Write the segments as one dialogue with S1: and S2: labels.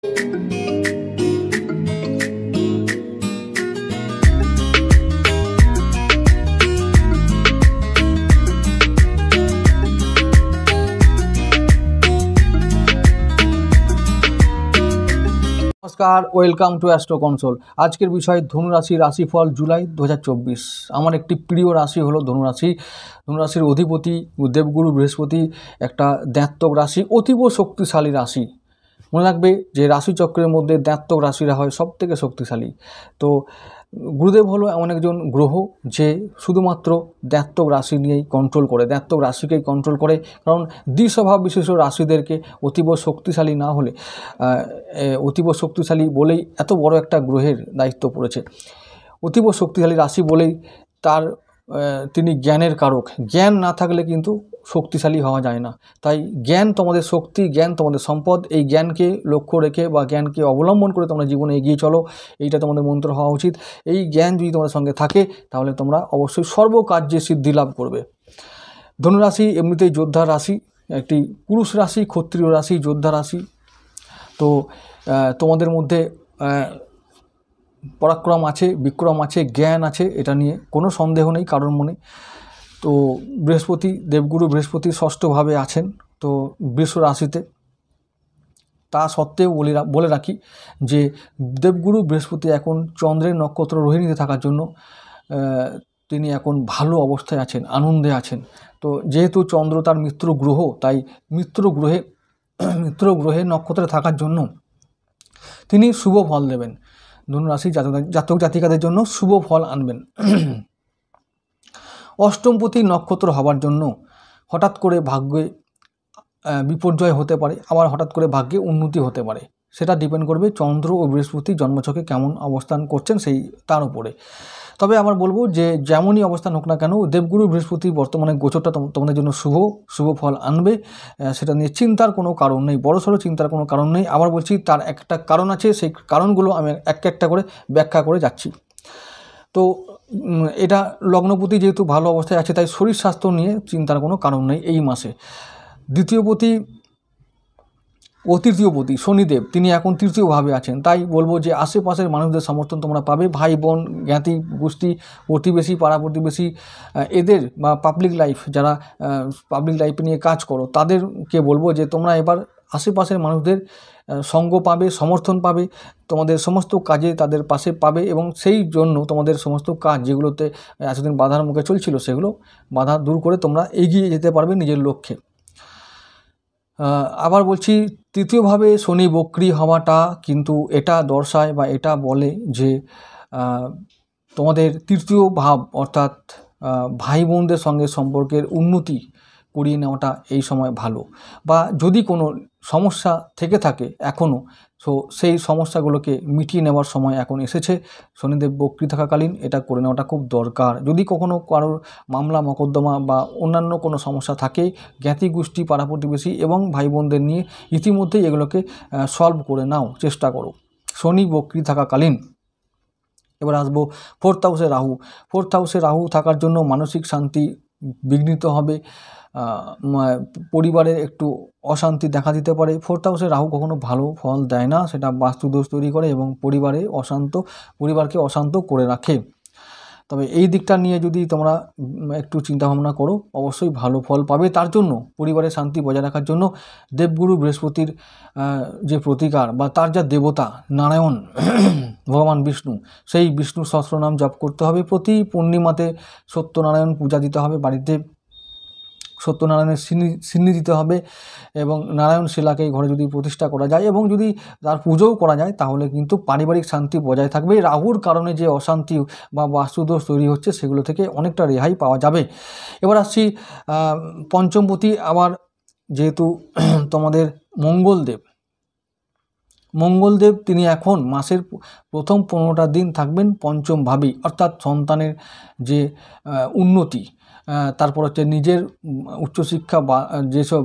S1: नमस्कार, welcome to astro console. आजकेर विषय धनुराशि राशिफल जुलाई 2024। आमार एकटी प्रिय राशि हलो धनुराशि। धनुराशिर अधिपति देवगुरु बृहस्पति एक दैत्यक राशि, अतीब शक्तिशाली राशि। मने राखबे जे राशिचक्रेर मध्य दैत्यक राशिरा हय सबथेके शक्तिशाली। तो गुरुदेव हलो एमन एकजन ग्रह जे शुधुमात्र दैत्यक राशि निয়েই कन्ट्रोल करे, दैत्यक राशिकेই कन्ट्रोल करे। कारण द्विस्वभाव विशिष्ट राशिदेरके अतीब शक्तिशाली ना होले अतीब शक्तिशाली बोलेই एत बड़ एक ग्रहेर दायित्व पड़ेছে। अतीब शक्तिशाली राशि बोलेই तार তিনি জ্ঞানের কারক। জ্ঞান না থাকলে কিন্তু শক্তিশালী হওয়া যায় না। তাই জ্ঞান তোমাদের শক্তি, জ্ঞান তোমাদের সম্পদ। এই জ্ঞানকে লক্ষ্য রেখে বা জ্ঞানকে অবলম্বন করে তোমরা জীবনে এগিয়ে চলো, এইটা তোমাদের মন্ত্র হওয়া উচিত। এই জ্ঞান যদি তোমাদের সঙ্গে থাকে তাহলে তোমরা অবশ্যই সর্বকার্যে সিদ্ধি লাভ করবে। ধনুরাশি এমনিতেই যোদ্ধা রাশি, একটি পুরুষ রাশি, ক্ষত্রিয় রাশি, যোদ্ধা রাশি। তো তোমাদের মধ্যে पराक्रम आछे, विक्रम आछे, ज्ञान आछे, एटा निये कोनो सन्देह नेই कारोर मने। तो बृहस्पति देवगुरु बृहस्पति षष्ठ भावे आछेन तो वृष राशिते। ता सत्त्वेও बोले राखी जे देवगुरु बृहस्पति एखन चंद्रेर नक्षत्र रोहिणीते थाकार जोन्नो तिनि एखन भालो अवस्थाय आछेन, आनंदे आछेन। तो जेहेतु चंद्र तार मित्र ग्रह ताई मित्र ग्रहे नक्षत्रे थाकार जोन्नो तिनि शुभ फल देवेन। धनुराशि जातक जातिकादेर जोन्नो शुभ फल आनबेन। अष्टमपति नक्षत्र हवार जोन्नो हठात् करे भाग्ये विपर्यय होते पारे, आबार हठात् करे भाग्ये उन्नति होते पारे। सेटा डिपेंड करबे चंद्र और बृहस्पति जन्मछके केमन अवस्थान करछेन सेई तार उपरे। तबे आबार बोलबो जे जेमनई अवस्थान होक ना केन देवगुरु बृहस्पति बर्तमाने गोचरटा तोमादेर जोन्नो शुभ फल आनबे, सेटा निये चिंतार कोनो कारण नेই, बड़सड़ो चिंतार कोनो कारण नेই। आबार बोलछि तार एकटा कारण आछे, सेई कारणगुलो आमि एक एकटा करे व्याख्या करे जाচ্ছি। तो এটা লগ্নপতি যেহেতু ভালো অবস্থায় আছে তাই শরীর স্বাস্থ্য নিয়ে চিন্তার কোনো কারণ নেই এই মাসে। দ্বিতীয়পতি ও তৃতীয়পতি শনিদেব তিনি এখন তৃতীয়ভাবে আছেন, তাই বলবো যে আশেপাশের মানুষদের সমর্থন তোমরা পাবে। ভাই বোন, জ্ঞাতি গোষ্ঠী, প্রতিবেশী, পাড়া প্রতিবেশী এদের বা পাবলিক লাইফ যারা পাবলিক লাইফ নিয়ে কাজ করো তাদেরকে বলবো যে তোমরা এবার আশেপাশের মানুষদের সঙ্গ পাবে, সমর্থন পাবে, তোমাদের সমস্ত কাজে তাদের পাশে পাবে এবং সেই জন্য তোমাদের সমস্ত কাজ যেগুলোতে এতদিন বাধার মুখে চলছিল সেগুলো বাধা দূর করে তোমরা এগিয়ে যেতে পারবে নিজের লক্ষ্যে। আবার বলছি তৃতীয়ভাবে শনি বক্রী হওয়াটা কিন্তু এটা দর্শায় বা এটা বলে যে তোমাদের তৃতীয় ভাব অর্থাৎ ভাই বোনদের সঙ্গে সম্পর্কের উন্নতি করিয়ে নেওয়াটা এই সময় ভালো। বা যদি কোনো সমস্যা থেকে থাকে এখনও সো সেই সমস্যাগুলোকে মিটিয়ে নেওয়ার সময় এখন এসেছে। শনিদেব বক্রী থাকাকালীন এটা করে নেওয়াটা খুব দরকার। যদি কখনো কারোর মামলা মকদ্দমা বা অন্যান্য কোনো সমস্যা থাকে জ্ঞাতি গোষ্ঠী, পাড়া প্রতিবেশী এবং ভাই বোনদের নিয়ে ইতিমধ্যেই এগুলোকে সলভ করে নাও, চেষ্টা করো শনি বক্রী থাকাকালীন। এবার আসবো ফোর্থ হাউসে রাহু। ফোর্থ হাউসে রাহু থাকার জন্য মানসিক শান্তি বিঘ্নিত হবে, পরিবারে একটু অশান্তি দেখা দিতে পারে। ফোর্থ হাউসে রাহু কখনো ভালো ফল দেয় না, সেটা বাস্তুদোষ তৈরি করে এবং পরিবারকে অশান্ত করে রাখে। তবে এই দিকটা নিয়ে যদি তোমরা একটু চিন্তা ভাবনা করো অবশ্যই ভালো ফল পাবে। তার জন্য পরিবারের শান্তি বজায় রাখার জন্য দেবগুরু বৃহস্পতির যে প্রতিকার বা তার যা দেবতা নারায়ণ ভগবান বিষ্ণু, সেই বিষ্ণু সহস্রনাম জপ করতে হবে। প্রতি পূর্ণিমাতে সত্যনারায়ণ পূজা দিতে হবে, বাড়িতে সত্যনারায়ণের সিন্নি দিতে হবে এবং নারায়ণ শিলাকে ঘরে যদি প্রতিষ্ঠা করা যায় এবং যদি তার পুজোও করা যায় তাহলে কিন্তু পারিবারিক শান্তি বজায় থাকবে। রাহুর কারণে যে অশান্তি বা বাস্তুদোষ তৈরি হচ্ছে সেগুলো থেকে অনেকটা রেহাই পাওয়া যাবে। এবার আসছি পঞ্চমপতি। আবার যেহেতু তোমাদের মঙ্গলদেব তিনি এখন মাসের প্রথম 15টা দিন থাকবেন পঞ্চম ভাবেই, অর্থাৎ সন্তানের যে উন্নতি, তারপর হচ্ছে নিজের উচ্চশিক্ষা বা যেসব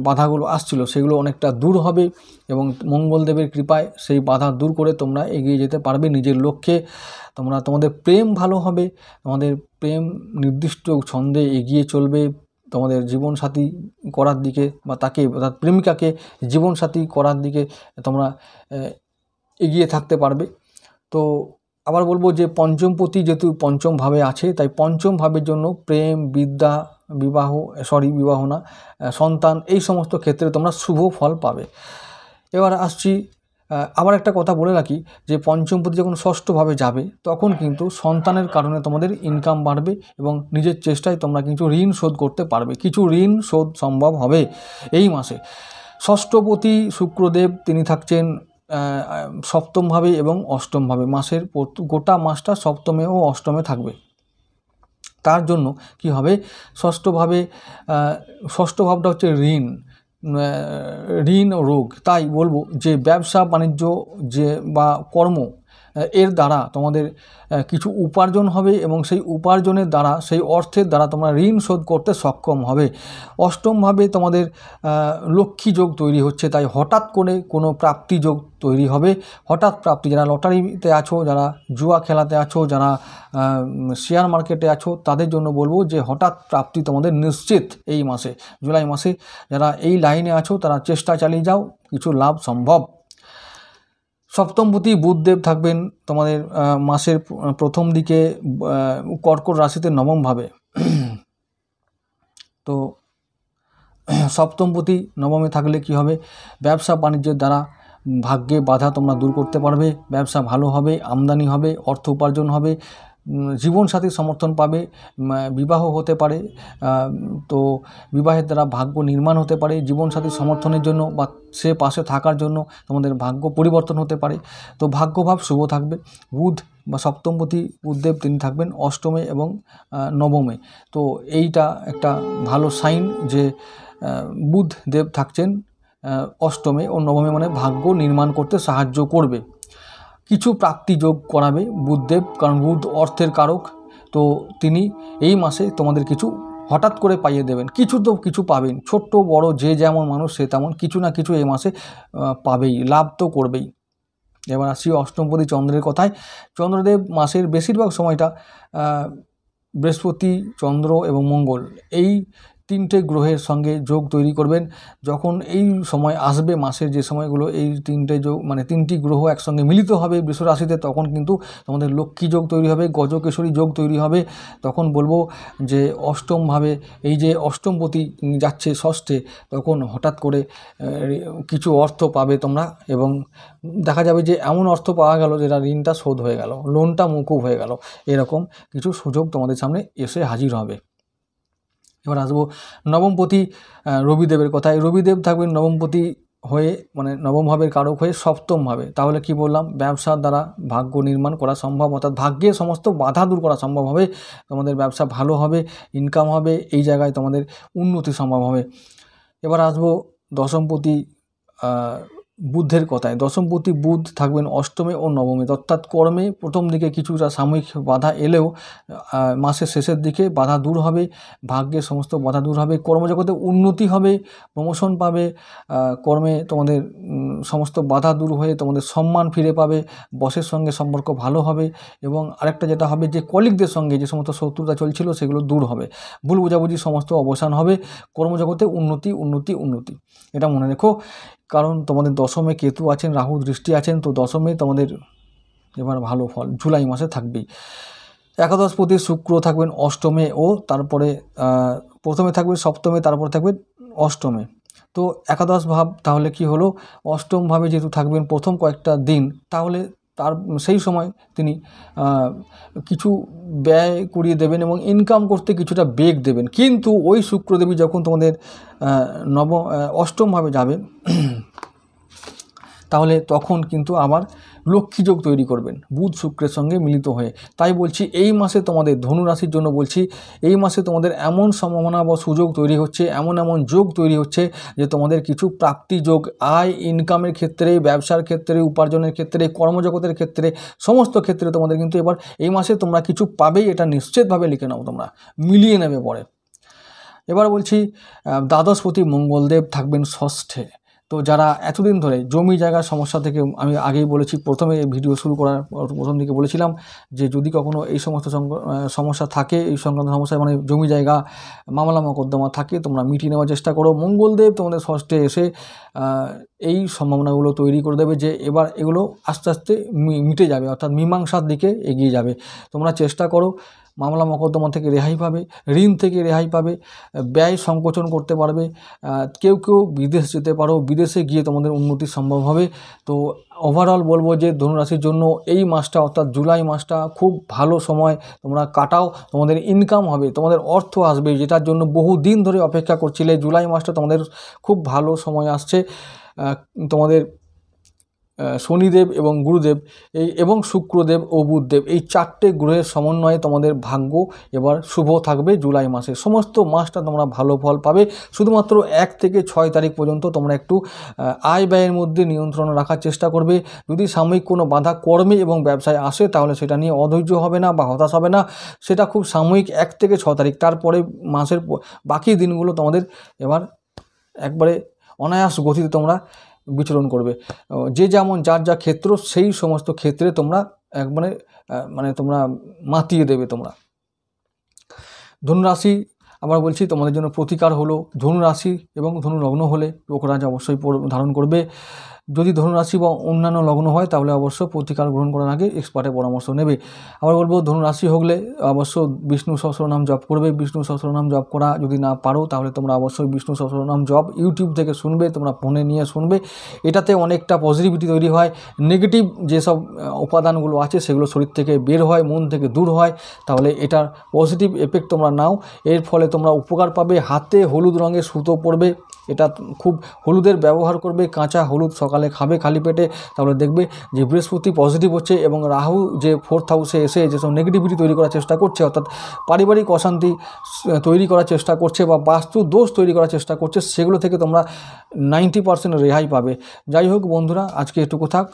S1: বাধাগুলো আসছিল সেগুলো অনেকটা দূর হবে এবং মঙ্গলদেবের কৃপায় সেই বাধা দূর করে তোমরা এগিয়ে যেতে পারবে নিজের লক্ষ্যে। তোমাদের প্রেম ভালো হবে, তোমাদের প্রেম নির্দিষ্ট ছন্দে এগিয়ে চলবে, তোমাদের জীবনসাথী করার দিকে বা তাকে অর্থাৎ প্রেমিকাকে জীবনসাথী করার দিকে তোমরা এগিয়ে থাকতে পারবে। তো আবার বলবো যে পঞ্চমপতি যেহেতু পঞ্চম ভাবে আছে, তাই পঞ্চম ভাবের জন্য প্রেম, বিদ্যা, বিবাহ না, সন্তান, এই সমস্ত ক্ষেত্রে তোমরা শুভ ফল পাবে। এবার আসছি, আবার একটা কথা বলে রাখি যে পঞ্চমপতি যখন ষষ্ঠভাবে যাবে তখন কিন্তু সন্তানের কারণে তোমাদের ইনকাম বাড়বে এবং নিজের চেষ্টায় তোমরা কিন্তু ঋণ শোধ করতে পারবে, কিছু ঋণ শোধ সম্ভব হবে এই মাসে। ষষ্ঠপতি শুক্রদেব তিনি থাকছেন সপ্তমভাবে এবং অষ্টমভাবে, মাসের গোটা মাসটা সপ্তমে ও অষ্টমে থাকবে। তার জন্য কি হবে, ষষ্ঠ ভাবটা হচ্ছে ঋণ ও রোগ। তাই বলবো যে ব্যবসা বাণিজ্য যে বা কর্ম, এর দ্বারা তোমাদের কিছু উপার্জন হবে এবং সেই উপার্জনের দ্বারা, সেই অর্থের দ্বারা তোমরা ঋণ শোধ করতে সক্ষম হবে। অষ্টমভাবে তোমাদের লক্ষ্মী যোগ তৈরি হচ্ছে, তাই হঠাৎ করে কোনো প্রাপ্তি যোগ তৈরি হবে। হঠাৎ প্রাপ্তি, যারা লটারিতে আছো, যারা জুয়া খেলাতে আছো, যারা শেয়ার মার্কেটে আছো, তাদের জন্য বলবো যে হঠাৎ প্রাপ্তি তোমাদের নিশ্চিত এই মাসে, জুলাই মাসে। যারা এই লাইনে আছো তারা চেষ্টা চালিয়ে যাও, কিছু লাভ সম্ভব। সপ্তমপতি বুধদেব থাকবেন তোমাদের মাসের প্রথম দিকে কর্কট রাশিতে নবমভাবে। তো সপ্তমপতি নবমে থাকলে কি হবে, ব্যবসা বাণিজ্যের দ্বারা ভাগ্যে বাধা তোমরা দূর করতে পারবে, ব্যবসা ভালো হবে, আমদানি হবে, অর্থ উপার্জন হবে, জীবনসাথীর সমর্থন পাবে, বিবাহ হতে পারে, তো বিবাহের দ্বারা ভাগ্য নির্মাণ হতে পারে, জীবনসাথীর সমর্থনের জন্য বা সে পাশে থাকার জন্য তোমাদের ভাগ্য পরিবর্তন হতে পারে। তো ভাগ্যভাব শুভ থাকবে। বুধ বা সপ্তমপতি বুধদেব তিনি থাকবেন অষ্টমে এবং নবমে। তো এইটা একটা ভালো সাইন যে বুধদেব থাকছেন অষ্টমে ও নবমে, মানে ভাগ্য নির্মাণ করতে সাহায্য করবে। কিছু প্রাপ্তি যোগ করাবে বুধদেব, কারণ বুধ অর্থের কারক। তো তিনি এই মাসে তোমাদের কিছু হঠাৎ করে পাইয়ে দেবেন, কিছু তো কিছু পাবেন, ছোট্ট বড় যে যেমন মানুষ সে তেমন কিছু না কিছু এই মাসে পাবেই, লাভ তো করবেই। এবার আসি অষ্টমপতি চন্দ্রের কথায়। চন্দ্রদেব মাসের বেশিরভাগ সময়টা বৃহস্পতি, চন্দ্র এবং মঙ্গল, এই তিনটে গ্রহের সঙ্গে যোগ তৈরি করবেন। যখন এই সময় আসবে মাসের যে সময়গুলো, এই তিনটে যোগ মানে তিনটি গ্রহ একসঙ্গে মিলিত হবে বৃষ রাশিতে, তখন কিন্তু তোমাদের লক্ষ্মী যোগ তৈরি হবে, গজকেশরী যোগ তৈরি হবে। তখন বলবো যে অষ্টমভাবে এই যে অষ্টমপতি যাচ্ছে ষষ্ঠে, তখন হঠাৎ করে কিছু অর্থ পাবে তোমরা, এবং দেখা যাবে যে এমন অর্থ পাওয়া গেল যেটা ঋণটা শোধ হয়ে গেল, লোনটা মকুব হয়ে গেল, এরকম কিছু সুযোগ তোমাদের সামনে এসে হাজির হবে। এবার আসবো নবমপতি রবিদেবের কথায়। রবিদেব থাকবেন নবমপতি হয়ে, মানে নবম ভাবের কারক হয়ে সপ্তমভাবে। তাহলে কি বললাম, ব্যবসার দ্বারা ভাগ্য নির্মাণ করা সম্ভব, অর্থাৎ ভাগ্যের সমস্ত বাধা দূর করা সম্ভব হবে, তোমাদের ব্যবসা ভালো হবে, ইনকাম হবে, এই জায়গায় তোমাদের উন্নতি সম্ভব হবে। এবার আসবো দশমপতি বুদ্ধের কথায়। দশমপতি বুধ থাকবেন অষ্টমে ও নবমে, অর্থাৎ কর্মে প্রথম দিকে কিছুটা সাময়িক বাধা এলেও মাসের শেষের দিকে বাধা দূর হবে, ভাগ্যের সমস্ত বাধা দূর হবে, কর্মজগতে উন্নতি হবে, প্রমোশন পাবে, কর্মে তোমাদের সমস্ত বাধা দূর হয়ে তোমাদের সম্মান ফিরে পাবে, বসের সঙ্গে সম্পর্ক ভালো হবে, এবং আরেকটা যেটা হবে যে কলিগদের সঙ্গে যে সমস্ত শত্রুতা চলছিল সেগুলো দূর হবে, ভুল বোঝাবুঝি সমস্ত অবসান হবে, কর্মজগতে উন্নতি উন্নতি উন্নতি, এটা মনে রেখো। কারণ তোমাদের দশমে কেতু আছেন, রাহু দৃষ্টি আছেন, তো দশমে তোমাদের এবার ভালো ফল জুলাই মাসে থাকবেই। একাদশপতি শুক্র থাকবেন অষ্টমে ও তারপরে প্রথমে থাকবে সপ্তমে, তারপরে থাকবে অষ্টমে। তো একাদশ ভাব তাহলে কি হলো, অষ্টম ভাবে যেহেতু থাকবেন প্রথম কয়েকটা দিন, তাহলে তার সেই সময় তিনি কিছু ব্যয় করিয়ে দেবেন এবং ইনকাম করতে কিছুটা বেগ দেবেন। কিন্তু ওই শুক্রদেবী যখন তোমাদের অষ্টমভাবে যাবেন, তাহলে তখন কিন্তু আবার লক্ষ্মী যোগ তৈরি করবেন বুধ শুক্রের সঙ্গে মিলিত হয়ে। তাই বলছি এই মাসে তোমাদের ধনুরাশির জন্য বলছি, এই মাসে তোমাদের এমন সম্ভাবনা বা সুযোগ তৈরি হচ্ছে, এমন এমন যোগ তৈরি হচ্ছে যে তোমাদের কিছু প্রাপ্তি যোগ, আয় ইনকামের ক্ষেত্রে, ব্যবসার ক্ষেত্রে, উপার্জনের ক্ষেত্রে, কর্মজগতের ক্ষেত্রে, সমস্ত ক্ষেত্রে তোমাদের কিন্তু এবার এই মাসে তোমরা কিছু পাবেই, এটা নিশ্চিতভাবে লিখে নাও, তোমরা মিলিয়ে নেবে পরে। এবার বলছি দ্বাদশপতি মঙ্গলদেব থাকবেন ষষ্ঠে। তো যারা এতদিন ধরে জমি জায়গার সমস্যা থেকে, আমি আগেই বলেছি, প্রথমে ভিডিও শুরু করার প্রথম দিকে বলেছিলাম যে যদি কখনো এই সমস্ত সমস্যা থাকে, এই সংক্রান্ত সমস্যা মানে জমি জায়গা মামলা মোকদ্দমা থাকে, তোমরা মিটিয়ে নেওয়ার চেষ্টা করো। মঙ্গলদেব তোমাদের ষষ্ঠে এসে এই সম্ভাবনাগুলো তৈরি করে দেবে যে এবার এগুলো আস্তে আস্তে মিটে যাবে, অর্থাৎ মীমাংসার দিকে এগিয়ে যাবে। তোমরা চেষ্টা করো, মামলা মোকদ্দমা থেকে রেহাই পাবে, ঋণ থেকে রেহাই পাবে, ব্যয় সংকোচন করতে পারবে। কেউ কেউ বিদেশ যেতে পারো, বিদেশে গিয়ে তোমাদের উন্নতি সম্ভব হবে। তো ওভারঅল বলবো যে ধনুরাশির জন্য এই মাসটা অর্থাৎ জুলাই মাসটা খুব ভালো সময় তোমরা কাটাও। তোমাদের ইনকাম হবে, তোমাদের অর্থ আসবে, যেটার জন্য বহু দিন ধরে অপেক্ষা করছিলে। জুলাই মাসটা তোমাদের খুব ভালো সময় আসছে। তোমাদের শনিদেব এবং গুরুদেব এবং শুক্রদেব ও বুধদেব এই 4টে গ্রহের সমন্বয়ে তোমাদের ভাগ্য এবার শুভ থাকবে জুলাই মাসে। সমস্ত মাসটা তোমরা ভালো ফল পাবে। শুধুমাত্র 1 থেকে 6 তারিখ পর্যন্ত তোমরা একটু আয় ব্যয়ের মধ্যে নিয়ন্ত্রণ রাখার চেষ্টা করবে। যদি সাময়িক কোনো বাধা কর্মে এবং ব্যবসায় আসে তাহলে সেটা নিয়ে অধৈর্য হবে না বা হতাশ হবে না। সেটা খুব সাময়িক 1 থেকে 6 তারিখ, তারপরে মাসের বাকি দিনগুলো তোমাদের এবার একবারে অনায়াস গতিতে তোমরা বিচরণ করবে। যে যেমন যার যা ক্ষেত্র, সেই সমস্ত ক্ষেত্রে তোমরা একবারে মানে তোমরা মাতিয়ে দেবে। তোমরা ধনুরাশি, আবার বলছি, তোমাদের জন্য প্রতিকার হলো ধনুরাশি এবং ধনু লগ্ন হলে টোকরাজ অবশ্যই ধারণ করবে। যদি ধনুরাশি বা অন্যান্য লগ্ন হয় তাহলে অবশ্য প্রতিকার গ্রহণ করার আগে এক্সপার্টের পরামর্শ নেবে। আবার বলবো ধনুরাশি হলে অবশ্য বিষ্ণু সহস্রনাম জপ করবে। বিষ্ণু সহস্রনাম জপ করা যদি না পারো তাহলে তোমরা অবশ্যই বিষ্ণু সহস্রনাম জপ ইউটিউব থেকে শুনবে, তোমরা ফোনে নিয়ে শুনবে। এটাতে অনেকটা পজিটিভিটি তৈরি হয়, নেগেটিভ যেসব উপাদানগুলো আছে সেগুলো শরীর থেকে বের হয়, মন থেকে দূর হয়। তাহলে এটার পজিটিভ এফেক্ট তোমরা নাও, এর ফলে তোমরা উপকার পাবে। হাতে হলুদ রঙের সুতো পরবে, এটা খুব হলুদের ব্যবহার করবে, কাঁচা হলুদ সকালে খাবে খালি পেটে, তাহলে দেখবে যে বৃহস্পতি পজিটিভ হচ্ছে এবং রাহু যে 4th হাউসে এসে যেসব নেগেটিভিটি তৈরি করার চেষ্টা করছে, অর্থাৎ পারিবারিক অশান্তি তৈরি করার চেষ্টা করছে বা বাস্তু দোষ তৈরি করার চেষ্টা করছে, সেগুলো থেকে তোমরা 90% রেহাই পাবে। যাই হোক বন্ধুরা, আজকে এটুকু থাক।